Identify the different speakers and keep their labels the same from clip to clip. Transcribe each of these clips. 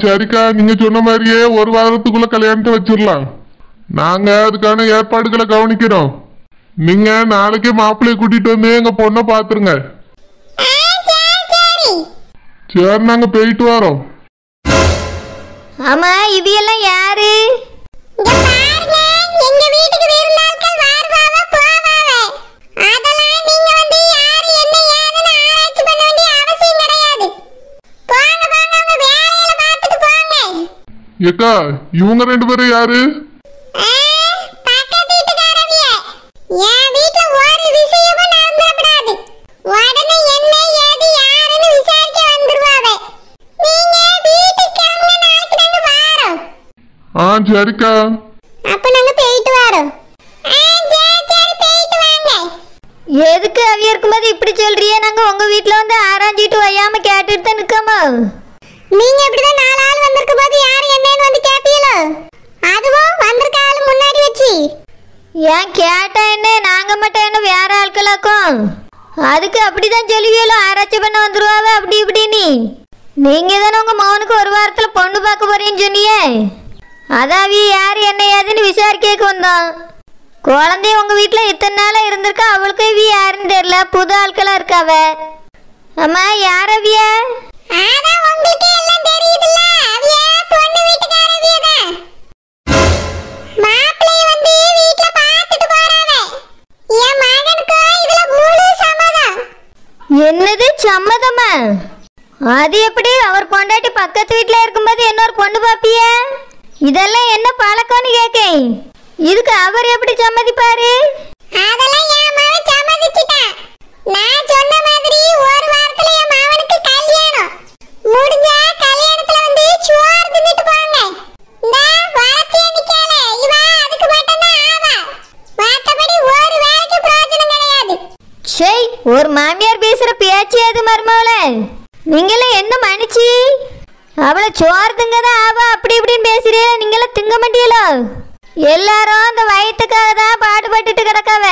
Speaker 1: சரிக்கா, நீங்க சொன்ன மாதிரியே ஒரு வாரத்துக்குள்ள கல்யாணத்தை வச்சிடலாம். நாங்க அதுக்கான ஏற்பாடுகளை கவனிக்கிறோம். நீங்க நாளைக்கு மாப்பிள்ளைய கூட்டிட்டு வந்து எங்க பொண்ணை பாத்துருங்க. சரி, நாங்க போயிட்டு வரோம்.
Speaker 2: ஆமா, இவையெல்லாம் யாரு?
Speaker 1: ஏக்கா, இவங்க 2 பேரும் யாரு? சரிக்கா,
Speaker 2: அப்ப நாங்க போயிட்டு வரோம். எதுக்கு அவிய இருக்கும்போது இப்படி சொல்றியே? நாங்க உங்க வீட்டுல வந்து ஆராய்ஞ்சிட்டு வையாம கேட்டுட்டு தான் நிக்கோமா? நீங்க இப்படிதான் 4 ஆள் வந்திருக்கும் போது யாரு என்னன்னு வந்து கேப்பீங்களோ? அதுவும் வந்திருக்க ஆளு முன்னாடி வச்சு ஏன் கேட்டா என்ன? நாங்க மட்டும் என்ன வேற ஆட்களாக்கும்? அதுக்கு அப்படிதான் சொல்லுவீங்களோ, ஆராய்ச்சி பண்ண வந்துருவாவ அப்படி இப்படின்னு. நீங்க தானே உங்க மகனுக்கு ஒரு வாரத்துல பொண்ணு பார்க்க போறேன்னு சொன்னியே. அதாவி யாரு என்ன ஏதுன்னு விசாரிக்க வந்தோம். குழந்தை உங்க வீட்டுல இத்தனை நாளா இருந்திருக்கா, அவளுக்கு இவி யாருன்னு தெரியல, புது ஆட்களா இருக்காவ. அம்மா, யார் அவிய? என்னது சம்மதமா? அது எப்படி? அவர் பொண்டாட்டி பக்கத்து வீட்டுல இருக்கும்போது இன்னொரு பொண்ணு பாப்பிய? இதெல்லாம் என்ன பழக்கம்னு கேக்கேன். இதுக்கு அவர் எப்படி சம்மதிப்பாரு? அதெல்லாம் என் மாவன் சம்மதிச்சிட்டான். நான் சொன்ன மாதிரி ஒரு வாரத்துல என் மாவனுக்கு கல்யாணம் முடிஞ்சா கல்யாணத்துல வந்து சோறு தின்னுட்டு போங்க. இந்த வளர்த்திய நிக்கல இவ அதுக்கு மட்டும் தான் ஆவா. மத்தபடி ஒரு வேலைக்கு பிரயோஜனம் கிடையாது. சே, ஒரு மாமியார் பேசுற பேச்சு அது மர்மவளே. நீங்களே என்ன மனுச்சி? அவளை சோறு திங்கதான் ஆவா அப்படி இப்படின்னு பேசுறீங்களா? நீங்களாம் திங்க மாட்டீங்களோ? எல்லாரும் அந்த வயிற்றுக்காக தான் பாடுபட்டுட்டு கிடக்காவ.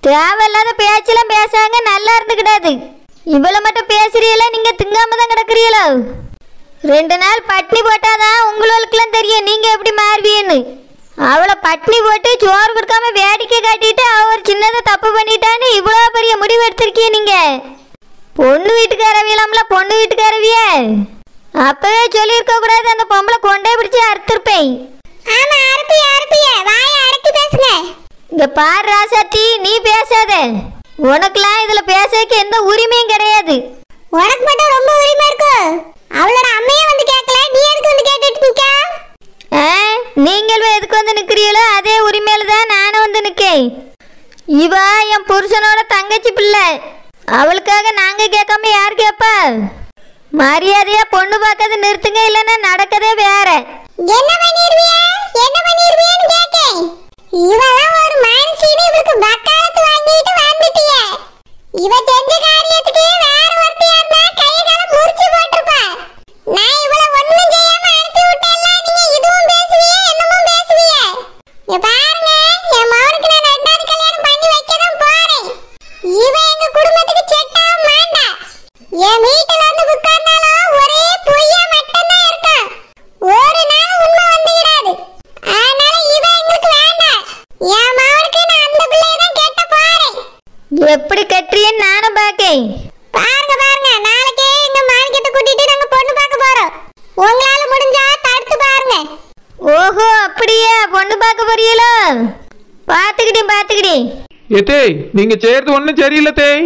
Speaker 2: தேவையில்லாத பேச்செல்லாம் பேசாங்க, நல்லா இருந்துக்கிடாது. இவ்வளவு மட்டும் பேசுறீங்களா? நீங்க திங்காம தான் கிடக்குறீங்களோ? 2 நாள் பட்னி போட்டாதான் உங்களுக்கெல்லாம் தெரியும் நீங்க எப்படி மாறுவீன்னு. அவளை பட்னி போட்டு சோறு கொடுக்காம வேடிக்கை காட்டிட்டு அவ ஒரு சின்னதை தப்பு பண்ணிட்டான்னு இவ்வளோ பெரிய முடிவு எடுத்திருக்கீங்க நீங்க. பொண்ணு வீட்டுக்காரவியலாம்ல, பொண்ணு வீட்டுக்காரவிய அப்பவே சொல்லியிருக்க கூடாது. அந்த பொம்பளை கொண்டே பிடிச்சி அறுத்திருப்பேன். ஆமா, அறுப்பிய அறுப்பிய வாய அடக்கி பேசுங்க. இங்க பாரு ராசாத்தி, நீ பேசாத. உனக்குலாம் இதுல பேசக்கு எந்த உரிமையும் கிடையாது. உனக்கு மட்டும் ரொம்ப உரிமை இருக்கு. அவளோட அம்மையே வந்து கேட்கல, நீ எதுக்கு வந்து கேட்டுட்டு நிக்க? நீங்களும் எதுக்கு வந்து நிக்கிறீங்களோ அதே உரிமையில தான் நானும் வந்து நிக்கேன். இவ என் புருஷனோட தங்கச்சி பிள்ளை. அவளுக்காக நாங்க கேட்காம யார் கேப்பா? மரியாதையா பொண்ணு பார்க்கறது நிறுத்துங்க, இல்லைன்னா நடக்கதே வேற. என்ன பண்ணிருவியான்னு கேட்டேன். இவெல்லாம் ஒரு மனுஷின்னு இவளுக்கு வக்காலத்து வாங்கிட்டு வந்துட்டிய. இவ செஞ்ச காரியத்துக்கு வேற ஒருத்தியா இருந்தா கையை கால முறிச்சு போட்டிருப்பா. நான் இவள ஒண்ணும் செய்யாம அனுப்பி விட்டேன்ல, நீங்க இதுவும் பேசுவீங்க என்னமும் பேசுவீங்க. பாருங்க, என் மகனுக்கு நான் 2வது கல்யாணம் பண்ணி வைக்கதான் போறேன். இவ எங்க குடும்பத்துக்கு செட் ஆக மாட்டா. என் வீட்டுல வந்து உட்கார்ந்தாலும் ஒரே பொய்யா மட்டும்தான் இருக்கா. ஒரு நாள் உண்மை வந்துடாது. அதனால இவ எங்களுக்கு வேண்டாம். என் மகனுக்கு நான் அந்த பிள்ளையை தான் கெட்ட போறேன். எப்படி கட்டுறீன்னு நானும் பாக்கேன். பாருங்க பாருங்க, நாளைக்கே எங்க மாணிக்கத்தை கூட்டிட்டு நாங்க பொண்ணு பார்க்க போறோம். உங்களால முடிஞ்சா தடுத்து பாருங்க. ஓஹோ, அப்படியே பொண்ணு பார்க்க போறீங்களோ? பாத்துக்கிட்டேன்.
Speaker 3: ஏத்தே, நீங்க செய்யறது ஒன்றும் சரியில்லை தேய்.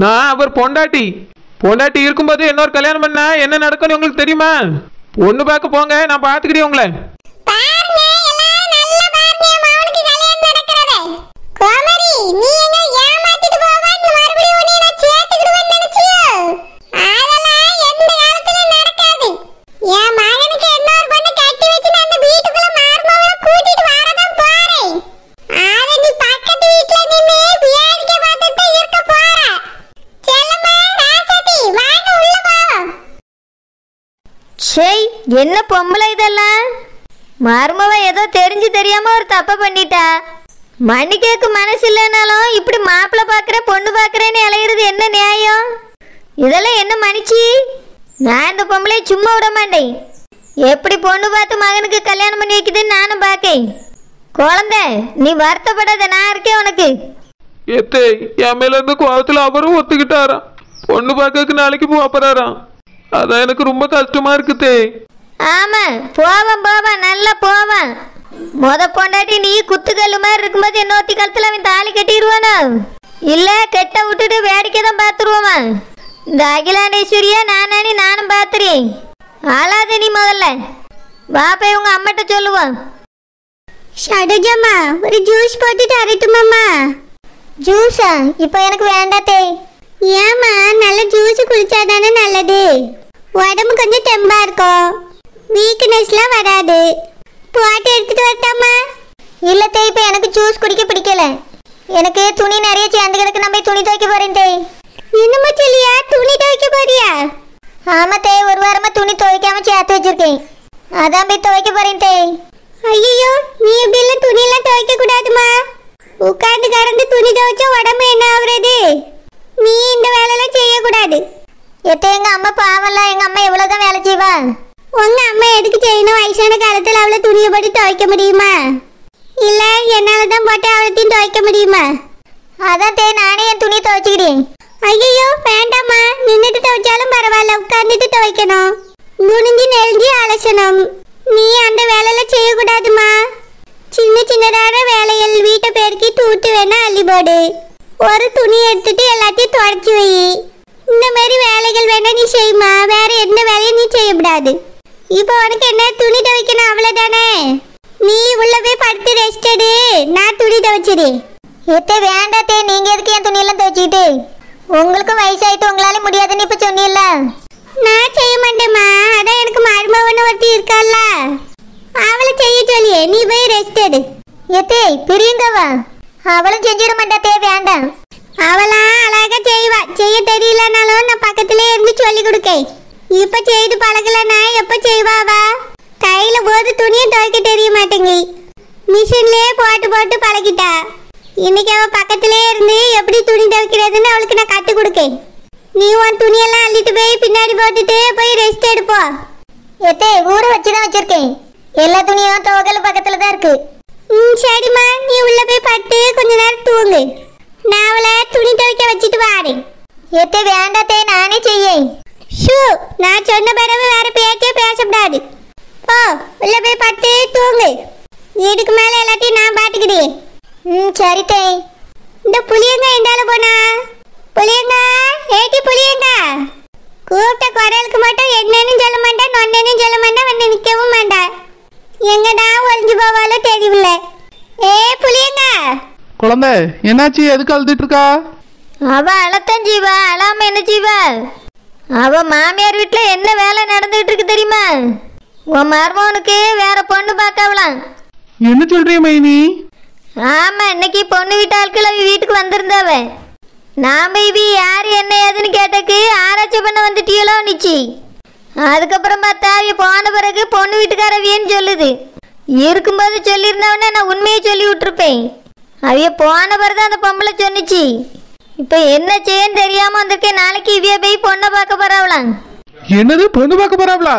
Speaker 3: நான் அவர் பொண்டாட்டி இருக்கும்போது இன்னொரு கல்யாணம் பண்ணா என்ன நடக்கும்னு உங்களுக்கு தெரியுமா? பொண்ணு பார்க்க போங்க, நான் பாத்துக்கிட்டே உங்களை.
Speaker 2: என்ன பொம்பளை இதெல்லாம்? மருமவ ஏதோ தெரிஞ்சு தெரியாம ஒரு தப்பை பண்ணிட்டா. மன்னிக்க மனசு இல்லைனாலும் இப்படி மாப்பிள்ளை பாக்குற பொண்ணு பாக்குறேன்னு இளையிறது என்ன நியாயம்? இதெல்லாம் என்ன மனுச்சி? நான் இந்த பொம்பளை சும்மா விட மாட்டேன். எப்படி பொண்ணு பார்த்து மகனுக்கு கல்யாணம் பண்ணி வைக்குதுன்னு நானும் பார்க்கேன். குழந்தை நீ வருத்தப்படாத, நான் இருக்கேன் உனக்கு.
Speaker 3: எத்தே என் மேல இருந்து கோவத்துல அவரும் ஒத்துக்கிட்டாராம். பொண்ணு பார்க்கறதுக்கு நாளைக்கு போறாராம். அதான் எனக்கு ரொம்ப கஷ்டமா இருக்குதே.
Speaker 2: ஆமா போவான் நல்லா போவான். பொண்டாட்டி நீ குத்துக்கல்லு மாதிரி இருக்கும்போது இன்னொருத்தி காலத்துல அவன் தாலி கட்டிடுவானோ இல்ல கெட்ட விட்டுட்டு வேடிக்கை தான் பார்த்துருவோமா? இந்த அகிலாண்டேஸ்வரியா நானும் பார்த்துறேன். ஆளாத நீ முதல்ல பாப்பா உங்க அம்மாட்ட சொல்லுவான்.
Speaker 4: ஷடஜம்மா ஒரு ஜூஸ் போட்டு தரட்டுமாம்மா?
Speaker 2: ஜூஸா? இப்போ எனக்கு வேண்டாத்தே.
Speaker 4: ஏம்மா நல்ல ஜூஸ் குடிச்சாதானே நல்லது. உடம்பு கொஞ்சம் தெம்பா இருக்கும், வீக்னஸ்லாம் வராது. போட்டு எடுத்துட்டு வரட்டாமா?
Speaker 2: இல்லத்தே இப்போ எனக்கு ஜூஸ் குடிக்க பிடிக்கல. எனக்கு துணி நிறைய சேர்ந்து கிடக்கு, நம்ம துணி துவைக்க போறேன் தே.
Speaker 4: என்னம்மா சொல்லியா? துணி துவைக்க போறியா?
Speaker 2: ஆமா தே, ஒரு வாரமா துணி துவைக்காம சேர்த்து வச்சிருக்கேன். அதான் போய் துவைக்க போறேன் தே.
Speaker 4: ஐயோ நீ இப்படிலாம் துணியெல்லாம் துவைக்க கூடாதுமா. உட்காந்து கடந்து துணி துவைச்சா உடம்பு என்ன ஆகுறது? நீ இந்த வேலையெல்லாம் செய்யக்கூடாது.
Speaker 2: எத்த எங்க அம்மா பாவம்ல, எங்க அம்மா எவ்வளவுதான் வேலை செய்வா?
Speaker 4: உங்க அம்மா எதுக்கு செய்யணும்? வயசான காலத்துல அவளை துணியை போட்டு துவைக்க முடியுமா? இல்ல என்னால தான் போட்டு அவளையும் துவைக்க முடியுமா?
Speaker 2: அதான் தே நானே என் துணியை துவைச்சிக்கிறேன்.
Speaker 4: ஐயோ வேண்டாம்மா, நின்றுட்டு துவைச்சாலும் பரவாயில்ல, உட்காந்துட்டு துவைக்கணும். குனிஞ்சு நெளிஞ்சு அலசணும். நீ அந்த வேலையெல்லாம் செய்யக்கூடாதுமா. சின்னதான வேலைகள், வீட்டை பெருக்கி தூட்டு வேணா அள்ளி போடு. ஒரு துணி எடுத்துட்டு எல்லாத்தையும் துடைச்சி வை. இந்த மாதிரி வேலைகள் வேணா நீ செய்யுமா, வேற எந்த வேலையும் நீ செய்யக்கூடாது. இப்போ உனக்கு என்ன துணி துவைக்கணும் அவ்வளோதானே? நீ உள்ள போய் படுத்து ரெஸ்ட் எடு, நான் துணி துவைச்சிடுறேன்.
Speaker 2: எத்த வேண்டாத்தே, நீங்க எதுக்கு என் துணியெல்லாம் துவைச்சிக்கிட்டு? உங்களுக்கும் வயசாயிட்டு உங்களால முடியாதுன்னு இப்ப சொன்னீல்ல.
Speaker 4: நான் செய்ய மாட்டேம்மா, அதான் எனக்கு மருமகன்னு ஒருத்தி இருக்கால, அவளை செய்ய சொல்லியே. நீ போய் ரெஸ்ட் எடு.
Speaker 2: எத்தே பிரியங்கவா? அவளும் செஞ்சிட மாட்டாத்தே, வேண்டாம்.
Speaker 4: அவளா அழகா செய்வா, செய்ய தெரியலனாலும் நான் பக்கத்திலே இருந்து சொல்லி கொடுக்கேன். இப்ப செய்து பழகலன்னா எப்ப செய்வாவா? கையில போது துணியை துவைக்க தெரிய மாட்டேங்கி, மிஷின்லயே போட்டு பழகிட்டா. இன்னைக்கு அவ பக்கத்திலே இருந்து எப்படி துணி துவைக்கிறதுன்னு அவளுக்கு நான் கத்து கொடுக்கேன். நீ உன் துணியெல்லாம் அள்ளிட்டு போய் பின்னாடி போட்டுட்டு போய் ரெஸ்ட் எடுப்போ.
Speaker 2: எத்தே ஊற வச்சுதான் வச்சிருக்கேன், எல்லா துணியும் துவக்கல பக்கத்துல தான் இருக்கு.
Speaker 4: சரிம்மா, நீ உள்ள போய் பட்டு கொஞ்ச நேரம் தூங்கு. நான் அவளை துணி துவைக்க வச்சுட்டு வாரேன்.
Speaker 2: எத்தே வேண்டாத்தே, நானே செய்யேன்.
Speaker 4: ஷூ, நான் சொன்ன பிறகு வேற பேச்சே பேசக்கூடாது. போ உள்ள போய் பட்டு தூங்கு. இதுக்கு மேல எல்லாத்தையும் நான் பாத்துக்கிறேன்.
Speaker 2: சரி தே.
Speaker 4: இந்த புளியங்க எந்தால போனா? புளியங்க, ஏட்டி புளியங்க. கூப்பிட்ட குரலுக்கு மட்டும் என்னன்னு சொல்ல மாட்டேன், நொன்னேன்னு சொல்ல மாட்டேன், வந்து நிற்கவும் மாட்டேன். எங்கடா ஒளிஞ்சு போவாலோ தெரியல. ஏ புளியங்க.
Speaker 3: குழந்தை என்னாச்சு? எதுக்கு அழுதுட்டு இருக்கா?
Speaker 2: அவ அழத்தான் ஜீவா, அழாம என்ன ஜீவா? அவ மாமியார் வீட்டுல என்ன வேலை நடந்துட்டு இருக்கு தெரியுமா? உன் மருமகனுக்கு வேற பொண்ணு பார்க்கவலாம்.
Speaker 3: என்ன சொல்றிய மைனி?
Speaker 2: ஆமா, இன்னைக்கு பொண்ணு வீட்டு ஆட்கள் அவ வீட்டுக்கு வந்திருந்தாவ. நாம இவி யாரு என்ன ஏதுன்னு கேட்டக்கு ஆராய்ச்சி பண்ண வந்துட்டீங்களோ நிச்சி. அதுக்கப்புறம் பார்த்தா அவ போன பிறகு பொண்ணு வீட்டுக்காரவியன்னு சொல்லுது. இருக்கும்போது சொல்லியிருந்தவனே நான் உண்மையை சொல்லி விட்டுருப்பேன். அவைய போன பிறகு அந்த பொம்பளை சொன்னிச்சு. இப்ப என்ன செய்யன்னு தெரியாம வந்திருக்கேன். நாளைக்கு இவைய போய் பொண்ணை பார்க்க போறாவலாம்.
Speaker 3: என்னது பொண்ணு பார்க்க போறாவளா?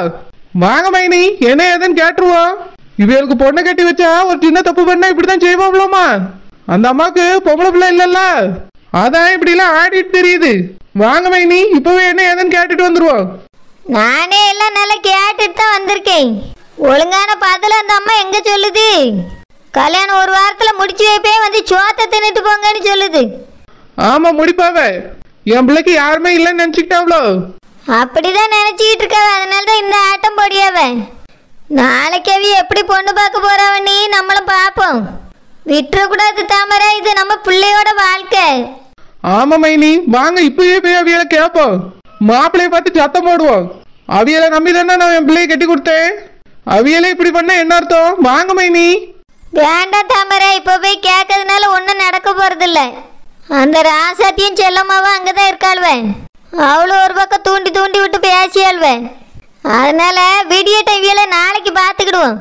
Speaker 3: வாங்க மைனி, என்ன ஏதுன்னு கேட்டுருவோம். இவளுக்கு பொண்ணை கட்டி வச்சா ஒரு சின்ன தப்பு பண்ணா இப்படிதான் செய்வாங்களோமா? அந்த அம்மாவுக்கு பொம்பளை பிள்ளை இல்லல்ல, அதான் இப்படி எல்லாம் ஆடிட்டு தெரியுது. வாங்க மைனி, இப்பவே என்ன ஏதுன்னு கேட்டுட்டு வந்துருவோம்.
Speaker 2: நானே எல்லாம் நல்லா கேட்டுட்டு தான் வந்திருக்கேன். ஒழுங்கான பதில அந்த அம்மா எங்க சொல்லுது? கல்யாணம் ஒரு வாரத்துல முடிச்சு வைப்பே, வந்து சோத்த தின்னுட்டு போங்கன்னு சொல்லுது.
Speaker 3: ஆமா முடிப்பாவ. என் பிள்ளைக்கு யாருமே இல்லைன்னு நினைச்சுக்கிட்டாவளோ?
Speaker 2: அப்படிதான் நினைச்சுக்கிட்டு இருக்காவ. அதனாலதான் இந்த ஆட்டம் போடியாவ. நாளைக்கு அவி எப்படி பொண்ணு பார்க்க போறவனி நம்மளும் பார்ப்போம். விட்டுறக்கூடாது தாமரை, இது நம்ம பிள்ளையோட வாழ்க்கை.
Speaker 3: ஆமா மைனி, வாங்க இப்பவே போய் அவியலை கேட்போம். மாப்பிள்ளைய பார்த்து சத்தம் போடுவோம். அவியலை நம்பி தானே நான் என் பிள்ளைய கட்டி கொடுத்தேன். அவியலை இப்படி பண்ண என்ன அர்த்தம்? வாங்க மைனி.
Speaker 2: வேண்டாம் தாமரை, இப்ப போய் கேட்கறதுனால ஒன்றும் நடக்க போறதில்ல. அந்த ராசாத்தியும் செல்லம்மாவும் அங்கதான் இருக்காள்வேன். அவளும் ஒரு பக்கம் தூண்டி தூண்டி விட்டு பேசியாள்வேன். அதனால விடிய டைவியல நாளைக்கு பார்த்துக்கிடுவோம்.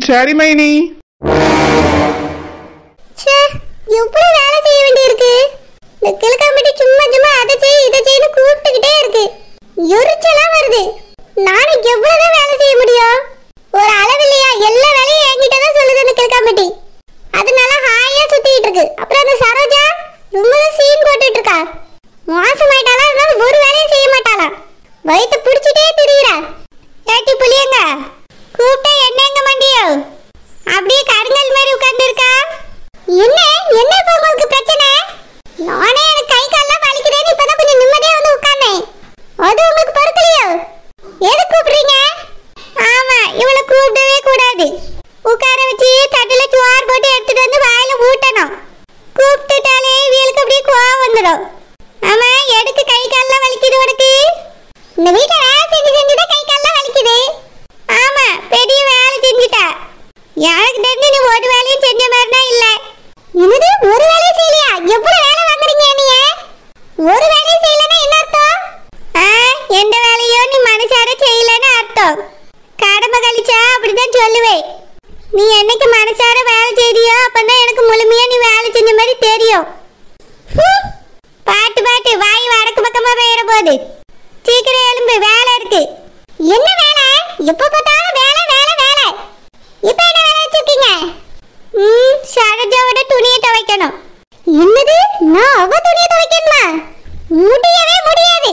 Speaker 3: சரி மைனி.
Speaker 4: எப்படி வேலை செய்ய வேண்டியிருக்கு? இந்த கிழக்காம்பட்டி சும்மா அதை செய் இதை செய்யு கூப்பிட்டுக்கிட்டே இருக்கு. எரிச்சலா வருது. இந்த வீட்டை வேலை செஞ்சு செஞ்சுதான் கை கால்லாம் வலிக்குது. ஆமா, பெரிய வேலை செஞ்சுட்டா. எனக்கு தெரிஞ்சு நீ ஒரு வேலையும் செஞ்ச மாதிரினா இல்ல. என்னது ஒரு வேலையும் செய்யலையா? எவ்வளவு வேலை வாங்குறீங்க நீ? ஒரு வேலையும் செய்யலன்னா என்ன அர்த்தம்? எந்த வேலையும் நீ மனசார செய்யலன்னு அர்த்தம். கடமை கழிச்சா அப்படிதான் சொல்லுவேன். நீ என்னைக்கு மனசார வேலை செய்தியோ அப்பதான் எனக்கு முழுமையா நீ வேலை செஞ்ச மாதிரி தெரியும். பாட்டு பாட்டு வாய் வடக்கு பக்கமா போயிட போகுது. சீக்கிரம் எழும்பு, வேலை இருக்கு. என்ன வேலை? எப்ப பார்த்தாலும் வேலை வேலை வேலை. இப்ப என்ன வேலை வச்சிருக்கீங்க? சரோஜாவோட துணியை துவைக்கணும். என்னது? நான் அவ துணியை துவைக்கணுமா? முடியவே முடியாது.